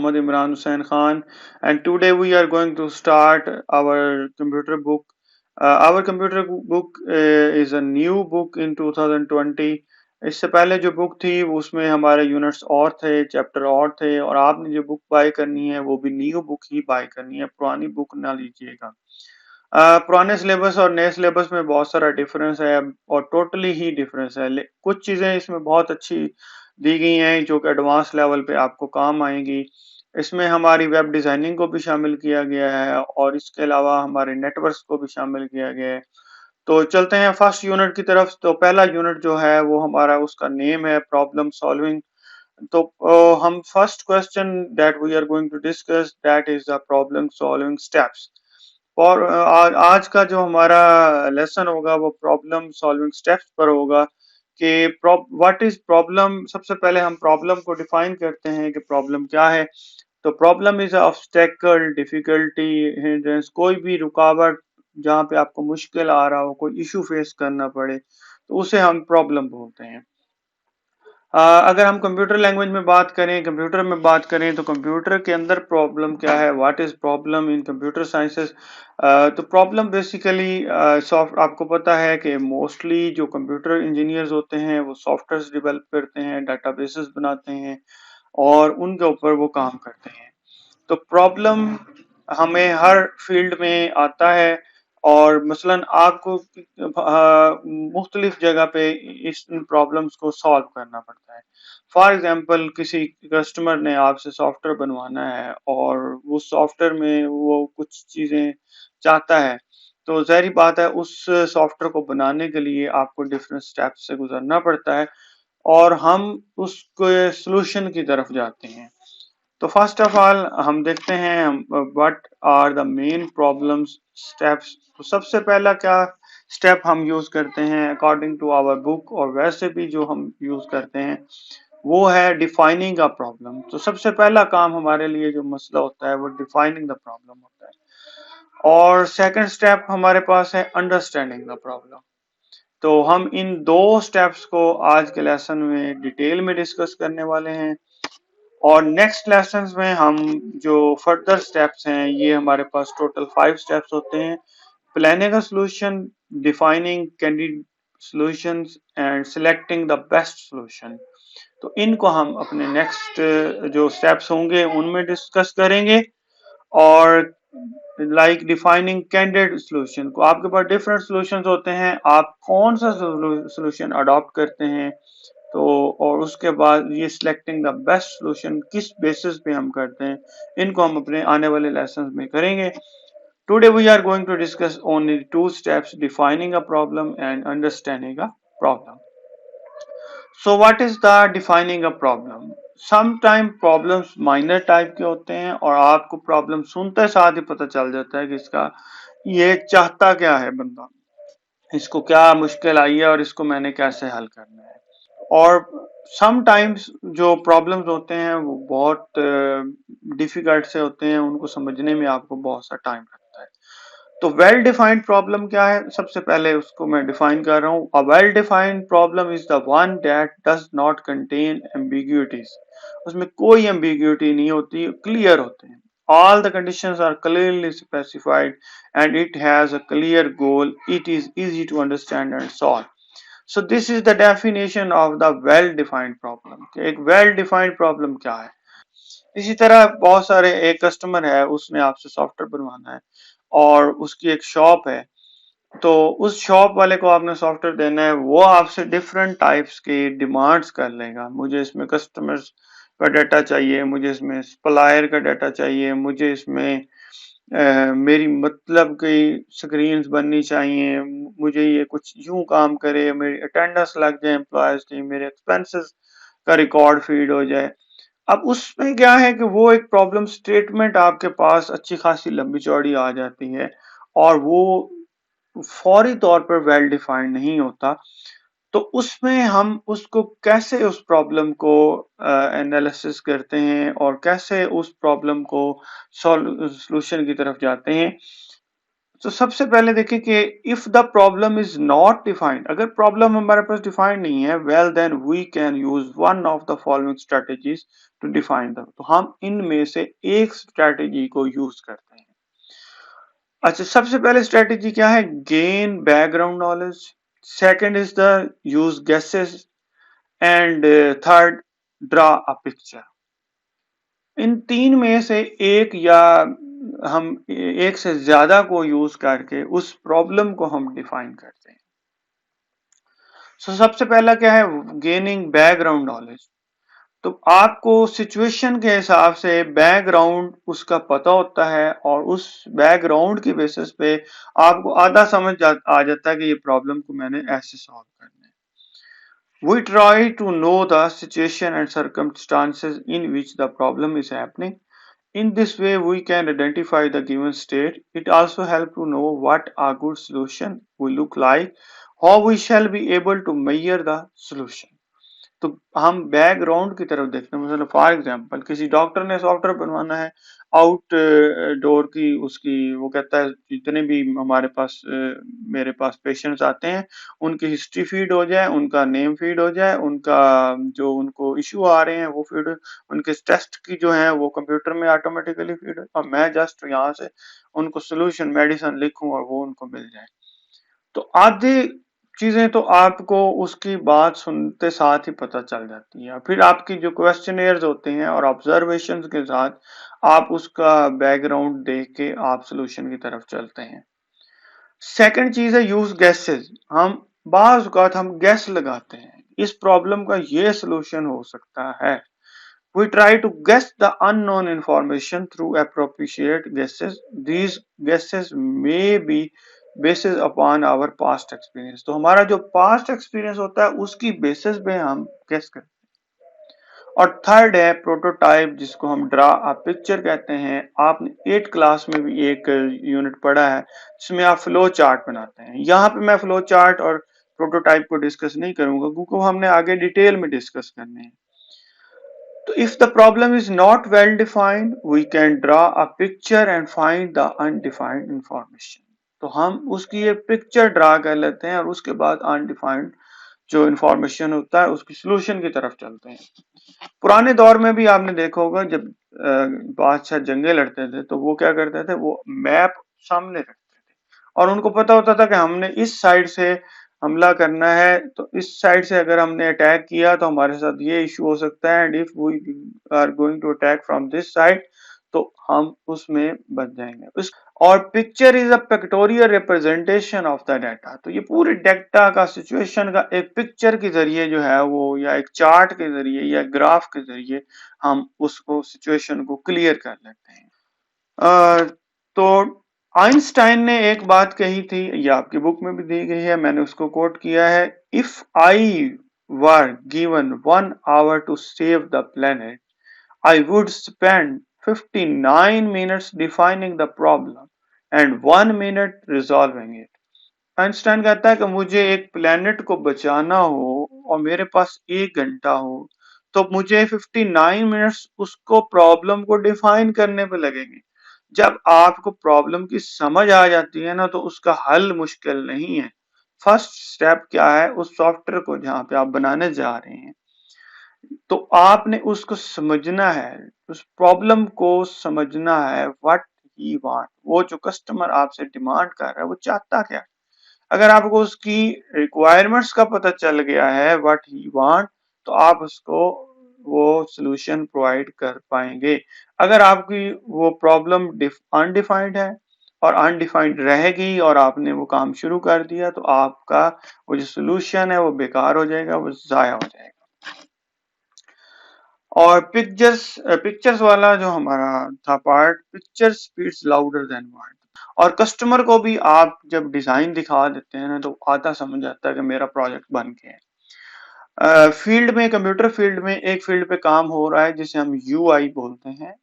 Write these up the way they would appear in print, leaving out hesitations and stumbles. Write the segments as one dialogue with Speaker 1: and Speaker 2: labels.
Speaker 1: Muhammad Imran Hussain Khan, and today we are going to start our computer book. Our computer book is a new book in 2020. इससे पहले जो book थी उसमें हमारे units और थे, चैप्टर और थे, और आपने जो बुक बाय करनी है वो भी न्यू बुक ही बाय करनी है, पुरानी बुक ना लीजिएगा। पुराने सिलेबस और नए सिलेबस में बहुत सारा डिफरेंस है और टोटली ही डिफरेंस है। कुछ चीजें इसमें बहुत अच्छी दी गई हैं जो कि एडवांस लेवल पे आपको काम आएंगी। इसमें हमारी वेब डिजाइनिंग को भी शामिल किया गया है और इसके अलावा हमारे नेटवर्क्स को भी शामिल किया गया है। तो चलते हैं फर्स्ट यूनिट की तरफ। तो पहला यूनिट जो है वो हमारा, उसका नेम है प्रॉब्लम सॉल्विंग। तो हम first question that we are going to discuss that is the problem solving steps. और आज का जो हमारा लेसन होगा वो प्रॉब्लम सॉल्विंग स्टेप्स पर होगा कि व्हाट इज प्रॉब्लम। सबसे पहले हम प्रॉब्लम को डिफाइन करते हैं कि प्रॉब्लम क्या है। तो problem is obstacle, difficulty, hindrance, कोई भी रुकावट जहाँ पे आपको मुश्किल आ रहा हो, कोई इशू फेस करना पड़े, तो उसे हम प्रॉब्लम बोलते हैं। अगर हम कंप्यूटर लैंग्वेज में बात करें, कंप्यूटर में बात करें, तो कंप्यूटर के अंदर प्रॉब्लम क्या है, what is problem in computer sciences. तो प्रॉब्लम बेसिकली सॉफ्ट, आपको पता है कि मोस्टली जो कंप्यूटर इंजीनियर्स होते हैं वो सॉफ्टवेयर डेवलप करते हैं, डाटाबेसेस बनाते हैं और उनके ऊपर वो काम करते हैं। तो प्रॉब्लम हमें हर फील्ड में आता है और मसलन आपको मुख्तलिफ जगह पे इस प्रॉब्लम्स को सॉल्व करना पड़ता है। फॉर एग्जांपल, किसी कस्टमर ने आपसे सॉफ्टवेयर बनवाना है और वो सॉफ्टवेयर में वो कुछ चीजें चाहता है, तो ज़ाहिर बात है उस सॉफ्टवेयर को बनाने के लिए आपको डिफरेंट स्टेप्स से गुजरना पड़ता है और हम उसके सॉल्यूशन की तरफ जाते हैं। तो फर्स्ट ऑफ ऑल हम देखते हैं what are the main problems steps. तो सबसे पहला क्या स्टेप हम यूज करते हैं अकॉर्डिंग टू आवर बुक, और वैसे भी जो हम यूज करते हैं वो है डिफाइनिंग अ प्रॉब्लम। तो सबसे पहला काम हमारे लिए जो मसला होता है वो डिफाइनिंग द प्रॉब्लम होता है, और सेकंड स्टेप हमारे पास है अंडरस्टैंडिंग द प्रॉब्लम। तो हम इन दो स्टेप्स को आज के लेसन में डिटेल में डिस्कस करने वाले हैं, और नेक्स्ट लेसन में हम जो फर्दर स्टेप्स हैं, ये हमारे पास टोटल 5 स्टेप्स होते हैं। Planning a solution, defining candidate solutions and selecting the best solution. तो इनको हम अपने नेक्स्ट जो स्टेप्स होंगे उनमें डिस्कस करेंगे। और लाइक डिफाइनिंग कैंडिडेट सॉल्यूशन, को आपके पास डिफरेंट सॉल्यूशंस होते हैं, आप कौन सा सॉल्यूशन अडॉप्ट करते हैं। तो और उसके बाद ये सिलेक्टिंग द बेस्ट सॉल्यूशन किस बेसिस पे हम करते हैं, इनको हम अपने आने वाले लेसन में करेंगे। Today we are going to discuss only two steps, defining a problem and understanding a problem. So what is the defining a problem. Sometime problems minor type के होते हैं और आपको प्रॉब्लम सुनते साथ ही पता चल जाता है कि इसका ये चाहता क्या है बंदा, इसको क्या मुश्किल आई है और इसको मैंने कैसे हल करना है। और समटाइम्स जो प्रॉब्लम्स होते हैं वो बहुत डिफिकल्ट से होते हैं, उनको समझने में आपको बहुत सा टाइम लगता है। तो वेल डिफाइंड प्रॉब्लम क्या है, सबसे पहले उसको मैं डिफाइन कर रहा हूँ। A well defined problem is the one that does not contain ambiguities. उसमें कोई एम्बिग्यूटी नहीं होती, क्लियर होते हैं। All the conditions are clearly specified and it has a clear goal. It is easy to understand and solve. So this is the definition of the well-defined problem. एक well-defined problem क्या है। इसी तरह बहुत सारे, एक कस्टमर है, उसने आपसे सॉफ्टवेयर बनवाना है और उसकी एक शॉप है। तो उस शॉप वाले को आपने सॉफ्टवेयर देना है, वो आपसे डिफरेंट टाइप्स के डिमांड्स कर लेगा। मुझे इसमें कस्टमर्स का डाटा चाहिए, मुझे इसमें सप्लायर का डाटा चाहिए, मुझे इसमें मेरी मतलब की स्क्रीन्स बननी चाहिए, मुझे ये कुछ यूं काम करे, मेरी अटेंडेंस लग जाए एम्प्लॉयज की, मेरे एक्सपेंसेस का रिकॉर्ड फीड हो जाए। अब उसमें क्या है कि वो एक प्रॉब्लम स्टेटमेंट आपके पास अच्छी खासी लंबी चौड़ी आ जाती है और वो फौरी तौर पर वेल डिफाइंड नहीं होता। तो उसमें हम उसको कैसे, उस प्रॉब्लम को एनालिसिस करते हैं और कैसे उस प्रॉब्लम को सॉल्यूशन की तरफ जाते हैं। तो सबसे पहले देखिए कि if the problem is not defined, अगर प्रॉब्लम हमारे पास डिफाइंड नहीं है, well then we can use one of the following strategies to define the, तो हम इनमें से एक स्ट्रेटेजी को यूज करते हैं। अच्छा, सबसे पहले स्ट्रेटेजी क्या है? Gain background knowledge, second is the use guesses, and third draw a picture. इन तीन में से एक या हम एक से ज्यादा को यूज करके उस प्रॉब्लम को हम डिफाइन करते हैं। सबसे पहला क्या है? Gaining background knowledge. तो आपको सिचुएशन के हिसाब से बैकग्राउंड उसका पता होता है और उस बैकग्राउंड की बेसिस पे आपको आधा समझ आ जाता है कि ये प्रॉब्लम को मैंने ऐसे सॉल्व करना है। We try to know the situation and circumstances in which the problem is happening. In this way, we can identify the given state. It also helps to know what a good solution will look like, how we shall be able to measure the solution. तो हम background की तरफ देखते हैं। मतलब for example किसी doctor ने software बनवाना है, आउट डोर की उसकी, वो कहता है जितने भी हमारे पास मेरे पास पेशेंट्स आते हैं उनकी हिस्ट्री फीड हो जाए, उनका नेम फीड हो जाए, उनका जो उनको इश्यू आ रहे हैं वो फीड, उनके टेस्ट की जो है वो कंप्यूटर में ऑटोमेटिकली फीड हो, और मैं जस्ट यहाँ से उनको सोल्यूशन मेडिसिन लिखूं और वो उनको मिल जाए। तो आधी चीजें तो आपको उसकी बात सुनते साथ ही पता चल जाती है। फिर आपकी जो क्वेश्चनेयर्स होते हैं और ऑब्जर्वेशंस के साथ आप उसका बैकग्राउंड देख के आप सोल्यूशन की तरफ चलते हैं। सेकंड चीज है यूज गेसेस। हम बाज औकात हम गैस लगाते हैं, इस प्रॉब्लम का ये सोल्यूशन हो सकता है। We try to guess the unknown information through appropriate guesses. These guesses may be basis upon our past experience. तो हमारा जो past experience होता है उसकी basis पे हम guess करते हैं। और थर्ड है प्रोटोटाइप, जिसको हम ड्रा अ पिक्चर कहते हैं। आपने 8 क्लास में भी एक यूनिट पढ़ा है जिसमें आप फ्लो चार्ट बनाते हैं। यहाँ पे मैं फ्लो चार्ट और प्रोटोटाइप को डिस्कस नहीं करूंगा क्योंकि हमने आगे डिटेल में डिस्कस करने हैं। So if the problem is not well defined, we can draw a picture and find the undefined information. तो हम उसकी एक पिक्चर ड्रा कर लेते हैं और उसके बाद अनडिफाइंड जो इंफॉर्मेशन होता है उसकी सोल्यूशन की तरफ चलते हैं। पुराने दौर में भी आपने देखा होगा जब बादशाह जंगे लड़ते थे तो वो क्या करते थे, वो मैप सामने रखते थे और उनको पता होता था कि हमने इस साइड से हमला करना है, तो इस साइड से अगर हमने अटैक किया तो हमारे साथ ये इश्यू हो सकता है, and if we are going to attack from this side तो हम उसमें बच जाएंगे। और picture is a pictorial representation of the data. तो ये पूरे डाटा का सिचुएशन का एक पिक्चर के जरिए जो है वो, या एक चार्ट के जरिए या ग्राफ के जरिए हम उसको सिचुएशन को क्लियर कर लेते हैं। तो आइंस्टाइन ने एक बात कही थी, ये आपकी बुक में भी दी गई है, मैंने उसको कोट किया है। If I were given 1 hour to save the planet, I would spend 59 minutes defining the problem and 1 minute resolving it. Einstein कहता है कि मुझे एक प्लेनेट को बचाना हो और मेरे पास 1 घंटा हो तो मुझे 59 मिनट्स उसको प्रॉब्लम को डिफाइन करने पे लगेंगे। जब आपको प्रॉब्लम की समझ आ जाती है ना तो उसका हल मुश्किल नहीं है। फर्स्ट स्टेप क्या है, उस सॉफ्टवेयर को जहां पे आप बनाने जा रहे हैं तो आपने उसको समझना है, उस प्रॉब्लम को समझना है। व्हाट ही वांट, वो जो कस्टमर आपसे डिमांड कर रहा है वो चाहता क्या। अगर आपको उसकी रिक्वायरमेंट्स का पता चल गया है, व्हाट ही वांट, तो आप उसको वो सॉल्यूशन प्रोवाइड कर पाएंगे। अगर आपकी वो प्रॉब्लम अनडिफाइंड है और अनडिफाइंड रहेगी और आपने वो काम शुरू कर दिया तो आपका वो जो सॉल्यूशन है वो बेकार हो जाएगा, वो जाया हो जाएगा। और पिक्चर्स वाला जो हमारा था part, picture speeds louder than word. और कस्टमर को भी आप जब डिजाइन दिखा देते हैं ना तो आता समझ आता है कि मेरा प्रोजेक्ट बन गया है। फील्ड में, कंप्यूटर फील्ड में एक फील्ड पे काम हो रहा है जिसे हम यूआई बोलते हैं,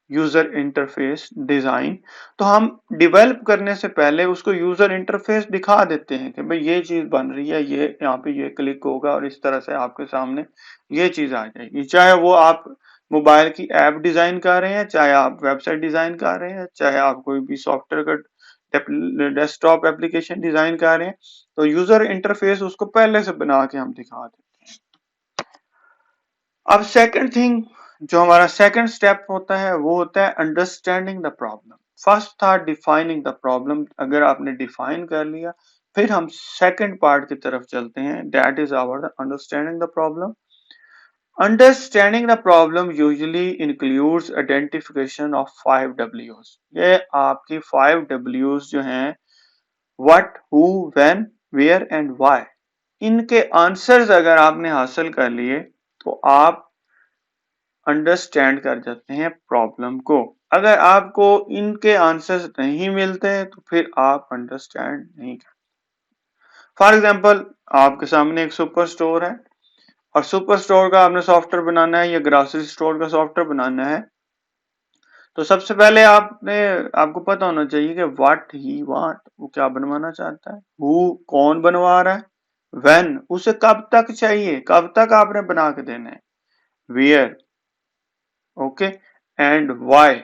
Speaker 1: यूजर इंटरफेस डिजाइन। तो हम डेवलप करने से पहले उसको यूजर इंटरफेस दिखा देते हैं कि भाई ये चीज बन रही है, ये यहाँ पे ये क्लिक होगा और इस तरह से आपके सामने ये चीज आ जाएगी। चाहे वो आप मोबाइल की ऐप डिजाइन कर रहे हैं, चाहे आप वेबसाइट डिजाइन कर रहे हैं, चाहे आप कोई भी सॉफ्टवेयर का डेस्कटॉप एप्लीकेशन डिजाइन कर रहे हैं तो यूजर इंटरफेस उसको पहले से बना के हम दिखा देते हैं। अब सेकंड थिंग जो हमारा सेकंड स्टेप होता है वो होता है अंडरस्टैंडिंग द प्रॉब्लम। फर्स्ट था डिफाइनिंग द प्रॉब्लम। अगर आपने डिफाइन कर लिया फिर हम सेकंड पार्ट की तरफ चलते हैं, that is our understanding the problem. Understanding the problem usually includes identification of 5 W's। ये आपकी 5 W's जो हैं what, who, when, where and why। इनके आंसर्स अगर आपने हासिल कर लिए तो आप अंडरस्टैंड कर जाते हैं प्रॉब्लम को। अगर आपको इनके आंसर्स नहीं मिलते तो फिर आप अंडरस्टैंड नहीं कर। फॉर एग्जाम्पल आपके सामने एक सुपर स्टोर है और सुपर स्टोर का आपने सॉफ्टवेयर बनाना है या ग्रोसरी स्टोर का सॉफ्टवेयर बनाना है तो सबसे पहले आपको पता होना चाहिए कि व्हाट ही वांट, वो क्या बनवाना चाहता है। हु कौन बनवा रहा है। व्हेन उसे कब तक चाहिए, कब तक आपने बना के देना है। वेयर ओके एंड व्हाई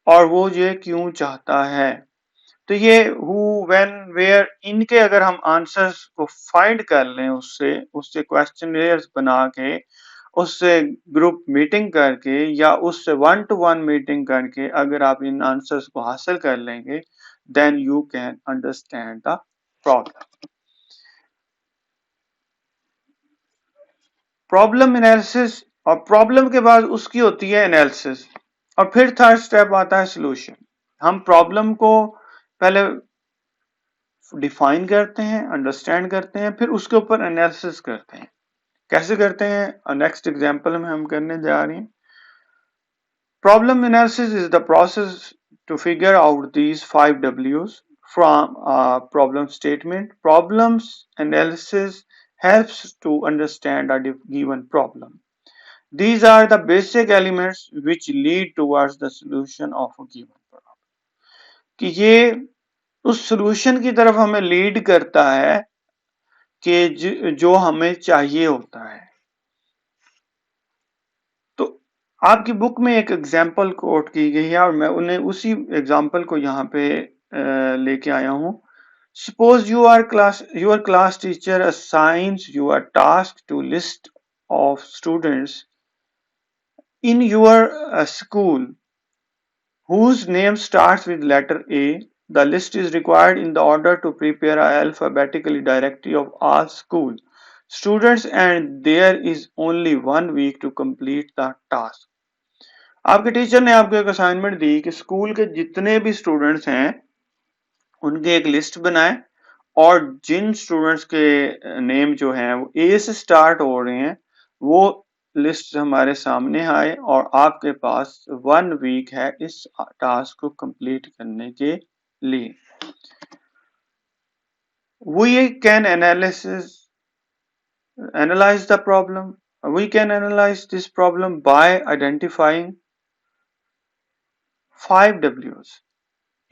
Speaker 1: और वो ये क्यों चाहता है। तो ये हु व्हेन वेयर इनके अगर हम आंसर्स को फाइंड कर लें उससे उससे क्वेश्चनरियर्स बना के उससे ग्रुप मीटिंग करके या उससे 1-to-1 मीटिंग करके अगर आप इन आंसर्स को हासिल कर लेंगे then you can understand the problem. Problem analysis और प्रॉब्लम के बाद उसकी होती है एनालिसिस और फिर थर्ड स्टेप आता है सॉल्यूशन। हम प्रॉब्लम को पहले डिफाइन करते हैं, अंडरस्टैंड करते हैं, फिर उसके ऊपर एनालिसिस करते हैं। कैसे करते हैं नेक्स्ट एग्जांपल में हम करने जा रहे हैं। Problem analysis is the process to figure out these 5 W's from a problem statement. Problems analysis helps to understand a given problem. These are the basic elements which lead towards the solution of a given problem. कि ये उस solution की तरफ हमें lead करता है कि जो हमें चाहिए होता है। तो आपकी बुक में एक एग्जाम्पल कोट की गई है और मैं उन्हें उसी एग्जाम्पल को यहाँ पे लेके आया हूँ। Suppose your class teacher assigns you a task to list of students in your school whose name starts with letter A. The list is required in the order to prepare a alphabetically directory of all school students and there is only 1 week to complete the task। आपके teacher ने आपको एक assignment दी कि school के जितने भी students हैं उनकी एक लिस्ट बनाएं और जिन स्टूडेंट्स के नेम जो हैं वो ए से स्टार्ट हो रहे हैं वो लिस्ट हमारे सामने आए और आपके पास 1 वीक है इस टास्क को कंप्लीट करने के लिए। We can analyze the problem. We can analyze this problem by identifying 5 W's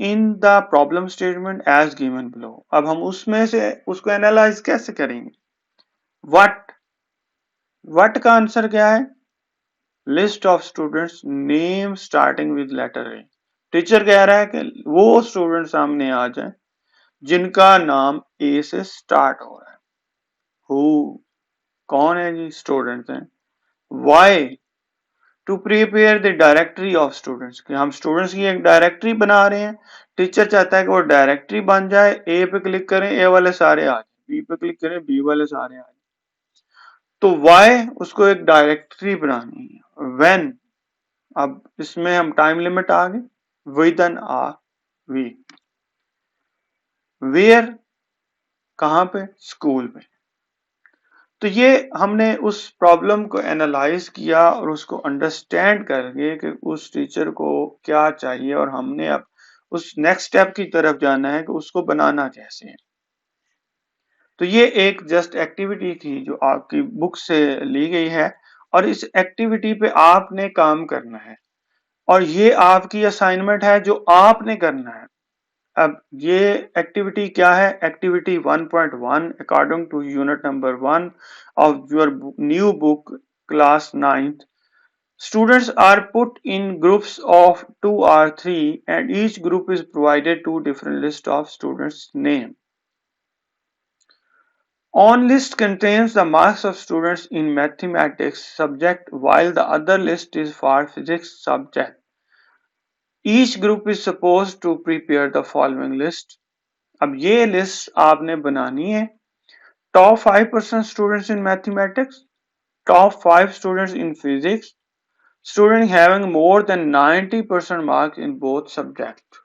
Speaker 1: in the problem statement as given below। अब हम उसमें से उसको एनालाइज कैसे करेंगे। what का आंसर क्या है। List of students name starting with letter A. Teacher कह रहा है कि वो स्टूडेंट सामने आ जाए जिनका नाम ए से स्टार्ट हो रहा है। हु कौन है जी, स्टूडेंट्स हैं। Why to prepare the directory of students कि हम स्टूडेंट्स की एक डायरेक्टरी बना रहे हैं। टीचर चाहता है कि वो डायरेक्टरी बन जाए। ए पे क्लिक करें ए वाले सारे आ जाए, बी पे क्लिक करें बी वाले सारे आ जाए। तो वाई उसको एक डायरेक्टरी बनानी है। व्हेन अब इसमें हम टाइम लिमिट आ गए within a week. Where कहां पे, स्कूल पे। तो ये हमने उस प्रॉब्लम को एनालाइज किया और उसको अंडरस्टैंड करके कि उस टीचर को क्या चाहिए और हमने अब उस नेक्स्ट स्टेप की तरफ जाना है कि उसको बनाना कैसे है। तो ये एक जस्ट एक्टिविटी थी जो आपकी बुक से ली गई है और इस एक्टिविटी पे आपने काम करना है और ये आपकी असाइनमेंट है जो आपने करना है। अब ये एक्टिविटी क्या है। Activity 1.1 according to unit number 1 of your new book class 9th Students are put in groups of 2 or 3 and each group is provided two different lists of students' name. On list contains the marks of students in mathematics subject while the other list is for physics subject. Each group is supposed to prepare the following list. अब ये list आपने बनानी है. Top 5% students in mathematics, top 5 students in physics, students having more than 90% marks in both subjects.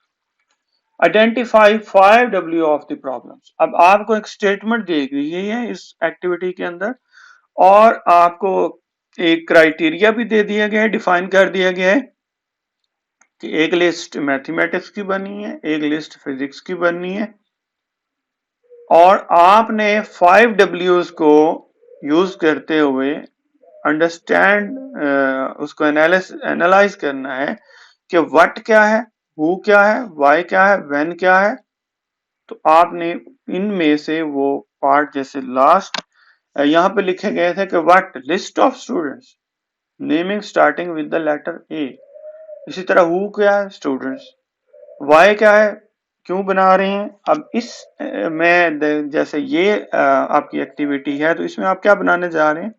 Speaker 1: Identify 5W of the problems. अब आपको एक statement दी गई है इस एक्टिविटी के अंदर और आपको एक क्राइटेरिया भी दे दिया गया है, डिफाइन कर दिया गया है कि एक लिस्ट मैथमेटिक्स की बनी है, एक लिस्ट फिजिक्स की बनी है और आपने 5Ws को यूज करते हुए अंडरस्टैंड उसको एनालाइज करना है कि व्हाट क्या है, हु क्या है, वाई क्या है, व्हेन क्या है. तो आपने इनमें से वो पार्ट जैसे लास्ट यहाँ पे लिखे गए थे कि what list of students naming starting with the letter A. इसी तरह हु क्या है, स्टूडेंट्स. वाई क्या है, क्यों बना रहे हैं. अब इस में जैसे ये आपकी एक्टिविटी है तो इसमें आप क्या बनाने जा रहे हैं,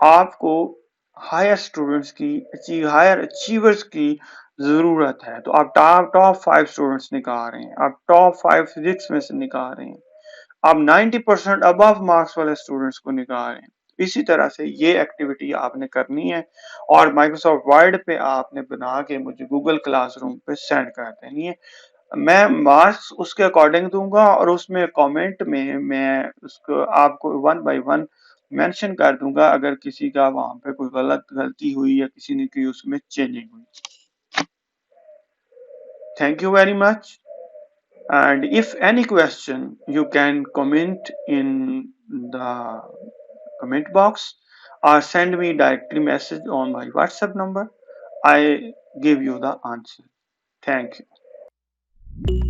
Speaker 1: आपको हायर स्टूडेंट्स की हायर अचीवर्स की जरूरत है. तो आप टॉप 5 स्टूडेंट्स निकाल रहे हैं, आप टॉप 5 फिजिक्स में से निकाल रहे हैं, आप 90% अबव मार्क्स वाले स्टूडेंट्स को निकाल रहे हैं. इसी तरह से ये एक्टिविटी आपने करनी है और माइक्रोसॉफ्ट वर्ड पे आपने बना के मुझे गूगल क्लासरूम पे सेंड कर देनी है. मैं मार्क्स उसके अकॉर्डिंग दूंगा और उसमें कमेंट में मैं उसको आपको वन बाय वन मेंशन कर दूंगा अगर किसी का वहां पे कोई गलती हुई या किसी ने की उसमें चेंजिंग हुई. Thank you very much. And if any question, you can comment in the comment box or send me directly message on my WhatsApp number. I give you the answer. Thank you.